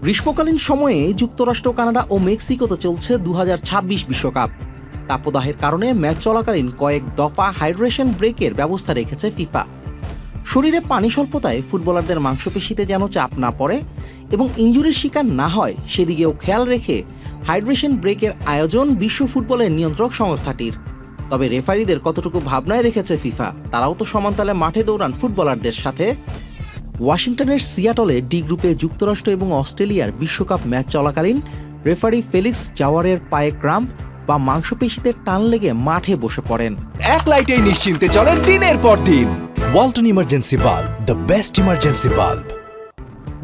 গ্রীষ্মকালীন সময়ে যুক্তরাষ্ট্র, কানাডা ও মেক্সিকোতে চলছে 2026 বিশ্বকাপ। তাপদাহের কারণে ম্যাচ চলাকালীন কয়েক দফা হাইড্রেশন ব্রেকের ব্যবস্থা রেখেছে ফিফা। শরীরে পানি স্বল্পতায় ফুটবলারদের মাংসপেশিতে যেন চাপ না পড়ে এবং ইনজুরির শিকার না হয় সেদিকেও খেয়াল রেখে হাইড্রেশন ব্রেকের আয়োজন বিশ্ব ফুটবলের নিয়ন্ত্রক সংস্থাটির। তবে রেফারিদের কতটুকু ভাবনায় রেখেছে ফিফা, তারাও তো সমানতালে মাঠে দৌড়ান ফুটবলারদের সাথে। ওয়াশিংটনের সিয়াটলে ডি গ্রুপে যুক্তরাষ্ট্র এবং অস্ট্রেলিয়ার বিশ্বকাপ ম্যাচ চলাকালীন রেফারি ফেলিক্স জাওয়ারের পায়ে ক্রাম্প বা মাংসপেশিতে টান লেগে মাঠে বসে পড়েন। এক লাইটেই নিশ্চিন্তে চলে দিনের পর দিন। Walton emergency bulb, the best emergency bulb.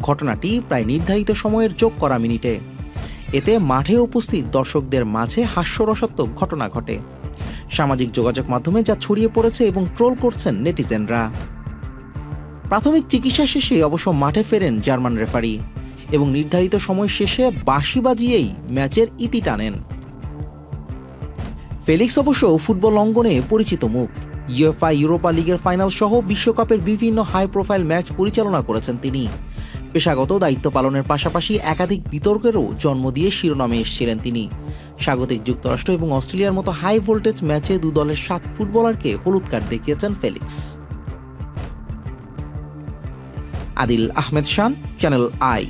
ঘটনাটি প্রায় নির্ধারিত সময়ের যোগ করা মিনিটে। এতে মাঠে উপস্থিত দর্শকদের মাঝে হাস্যরসাত্মক ঘটনা ঘটে। সামাজিক যোগাযোগ মাধ্যমে যা ছড়িয়ে পড়েছে এবং ট্রোল করছেন নেটিজেনরা। প্রাথমিক চিকিৎসা শেষে অবশ্য মাঠে ফেরেন জার্মান রেফারি এবং নির্ধারিত সময় শেষে বাঁশি বাজিয়েই ম্যাচের ইতি টানেন। ফেলিক্স অবশ্য ফুটবল অঙ্গনে পরিচিত মুখ। ইউএফএ ইউরোপা লিগের ফাইনাল সহ বিশ্বকাপের বিভিন্ন হাই প্রোফাইল ম্যাচ পরিচালনা করেছেন তিনি। পেশাগত দায়িত্ব পালনের পাশাপাশি একাধিক বিতর্কেরও জন্ম দিয়ে শিরোনামে এসেছিলেন তিনি। স্বাগতিক যুক্তরাষ্ট্র এবং অস্ট্রেলিয়ার মতো হাই ভোল্টেজ ম্যাচে দু দলের 7 ফুটবলারকে হলুদ কার্ড দেখিয়েছেন Felix. Adil Ahmed Shan, channel I.